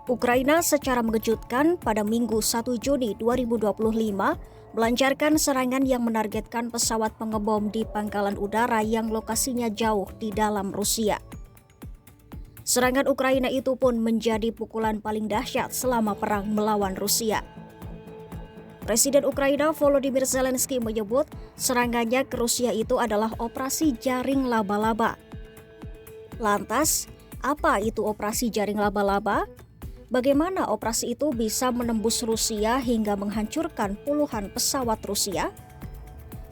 Ukraina secara mengejutkan pada Minggu 1 Juni 2025 melancarkan serangan yang menargetkan pesawat pengebom di pangkalan udara yang lokasinya jauh di dalam Rusia. Serangan Ukraina itu pun menjadi pukulan paling dahsyat selama perang melawan Rusia. Presiden Ukraina Volodymyr Zelensky menyebut serangannya ke Rusia itu adalah operasi jaring laba-laba. Lantas, apa itu operasi jaring laba-laba? Bagaimana operasi itu bisa menembus Rusia hingga menghancurkan puluhan pesawat Rusia?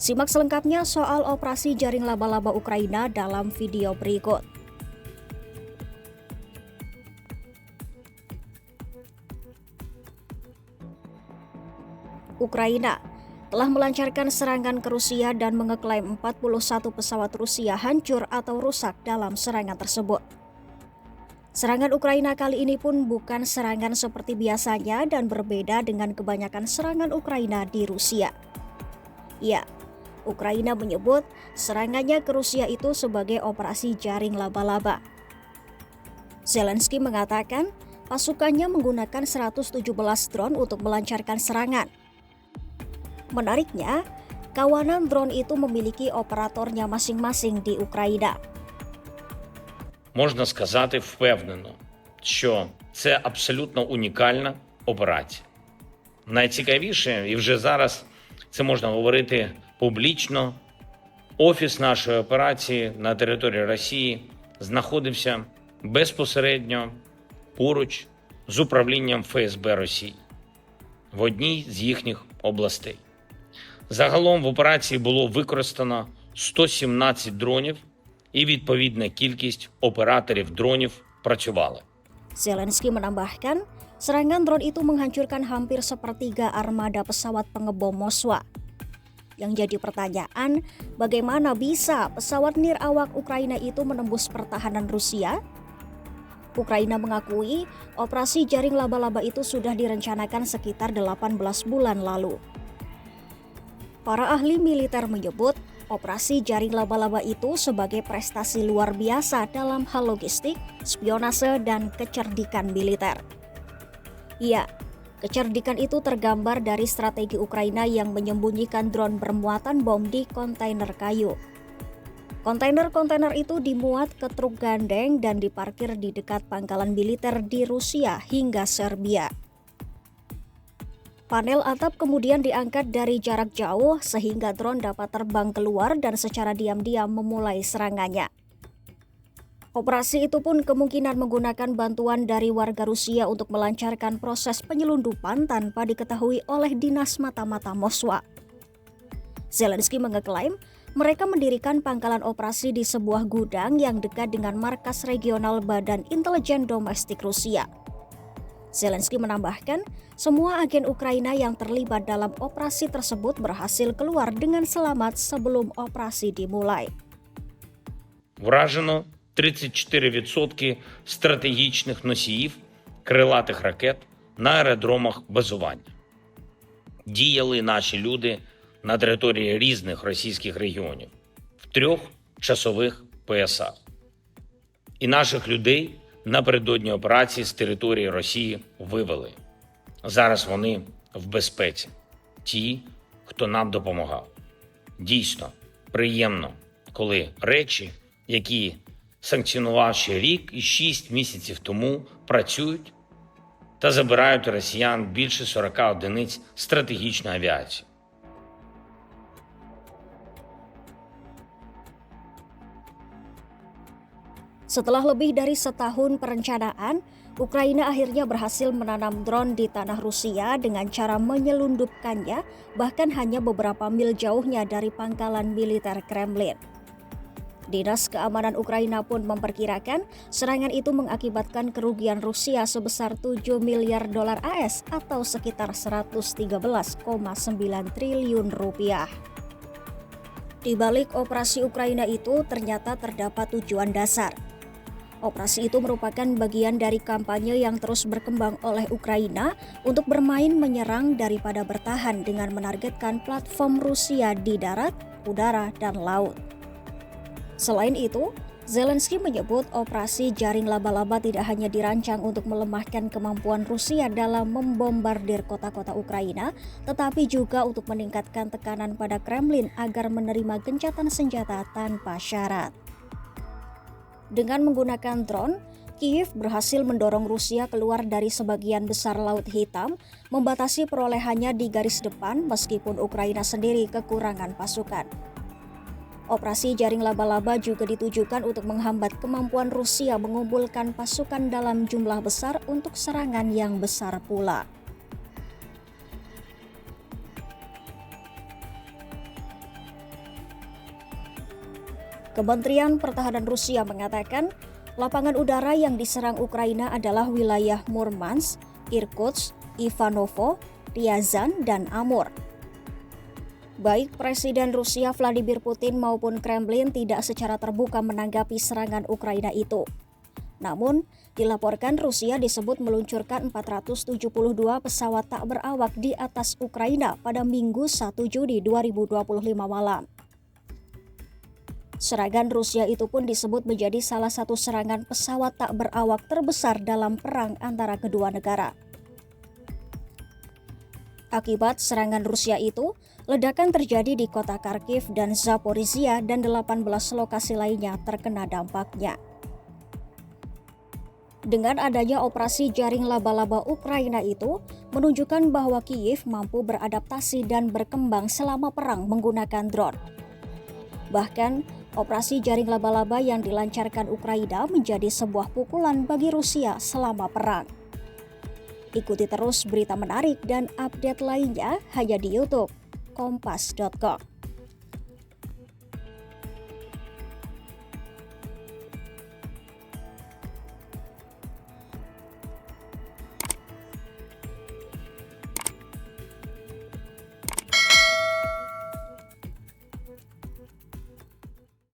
Simak selengkapnya soal operasi jaring laba-laba Ukraina dalam video berikut. Ukraina telah melancarkan serangan ke Rusia dan mengeklaim 41 pesawat Rusia hancur atau rusak dalam serangan tersebut. Serangan Ukraina kali ini pun bukan serangan seperti biasanya dan berbeda dengan kebanyakan serangan Ukraina di Rusia. Ya, Ukraina menyebut serangannya ke Rusia itu sebagai operasi jaring laba-laba. Zelensky mengatakan pasukannya menggunakan 117 drone untuk melancarkan serangan. Menariknya, kawanan drone itu memiliki operatornya masing-masing di Ukraina. Можна сказати впевнено, що це абсолютно унікальна операція. Найцікавіше, і вже зараз це можна говорити публічно, офіс нашої операції на території Росії знаходився безпосередньо поруч з управлінням ФСБ Росії в одній з їхніх областей. Загалом в операції було використано 117 дронів, і відповідна кількість операторів дронів працювали. Zelensky menambahkan, serangan drone itu menghancurkan hampir sepertiga armada pesawat pengebom Moskwa. Yang jadi pertanyaan, bagaimana bisa pesawat nirawak Ukraina itu menembus pertahanan Rusia? Ukraina mengakui operasi jaring laba-laba itu sudah direncanakan sekitar 18 bulan lalu. Para ahli militer menyebut operasi jaring laba-laba itu sebagai prestasi luar biasa dalam hal logistik, spionase, dan kecerdikan militer. Ya, kecerdikan itu tergambar dari strategi Ukraina yang menyembunyikan drone bermuatan bom di kontainer kayu. Kontainer-kontainer itu dimuat ke truk gandeng dan diparkir di dekat pangkalan militer di Rusia hingga Serbia. Panel atap kemudian diangkat dari jarak jauh sehingga drone dapat terbang keluar dan secara diam-diam memulai serangannya. Operasi itu pun kemungkinan menggunakan bantuan dari warga Rusia untuk melancarkan proses penyelundupan tanpa diketahui oleh dinas mata-mata Moskwa. Zelensky mengeklaim mereka mendirikan pangkalan operasi di sebuah gudang yang dekat dengan markas regional Badan Intelijen Domestik Rusia. Zelensky menambahkan, semua agen Ukraina yang terlibat dalam operasi tersebut berhasil keluar dengan selamat sebelum operasi dimulai. Вражено 34% стратегічних носіїв крилатих ракет на аеродромах базування. Діяли наші люди на території різних російських регіонів в 3 часових поясах. І наших людей напередодні операції з території Росії вивели. Зараз вони в безпеці. Ті, хто нам допомагав. Дійсно, приємно, коли речі, які санкціонував ще рік і 6 місяців тому, працюють та забирають у росіян більше 40 одиниць стратегічної авіації. Setelah lebih dari setahun perencanaan, Ukraina akhirnya berhasil menanam drone di tanah Rusia dengan cara menyelundupkannya bahkan hanya beberapa mil jauhnya dari pangkalan militer Kremlin. Dinas Keamanan Ukraina pun memperkirakan serangan itu mengakibatkan kerugian Rusia sebesar 7 miliar dolar AS atau sekitar 113,9 triliun rupiah. Di balik operasi Ukraina itu ternyata terdapat tujuan dasar. Operasi itu merupakan bagian dari kampanye yang terus berkembang oleh Ukraina untuk bermain menyerang daripada bertahan dengan menargetkan platform Rusia di darat, udara, dan laut. Selain itu, Zelensky menyebut operasi jaring laba-laba tidak hanya dirancang untuk melemahkan kemampuan Rusia dalam membombardir kota-kota Ukraina, tetapi juga untuk meningkatkan tekanan pada Kremlin agar menerima gencatan senjata tanpa syarat. Dengan menggunakan drone, Kiev berhasil mendorong Rusia keluar dari sebagian besar Laut Hitam, membatasi perolehannya di garis depan meskipun Ukraina sendiri kekurangan pasukan. Operasi jaring laba-laba juga ditujukan untuk menghambat kemampuan Rusia mengumpulkan pasukan dalam jumlah besar untuk serangan yang besar pula. Kementerian Pertahanan Rusia mengatakan, lapangan udara yang diserang Ukraina adalah wilayah Murmansk, Irkutsk, Ivanovo, Ryazan, dan Amur. Baik Presiden Rusia Vladimir Putin maupun Kremlin tidak secara terbuka menanggapi serangan Ukraina itu. Namun, dilaporkan Rusia disebut meluncurkan 472 pesawat tak berawak di atas Ukraina pada Minggu 1 Juni 2025 malam. Serangan Rusia itu pun disebut menjadi salah satu serangan pesawat tak berawak terbesar dalam perang antara kedua negara. Akibat serangan Rusia itu, ledakan terjadi di kota Kharkiv dan Zaporizhia dan 18 lokasi lainnya terkena dampaknya. Dengan adanya operasi jaring laba-laba Ukraina itu, menunjukkan bahwa Kiev mampu beradaptasi dan berkembang selama perang menggunakan drone. Bahkan, operasi jaring laba-laba yang dilancarkan Ukraina menjadi sebuah pukulan bagi Rusia selama perang. Ikuti terus berita menarik dan update lainnya hanya di YouTube Kompas.com.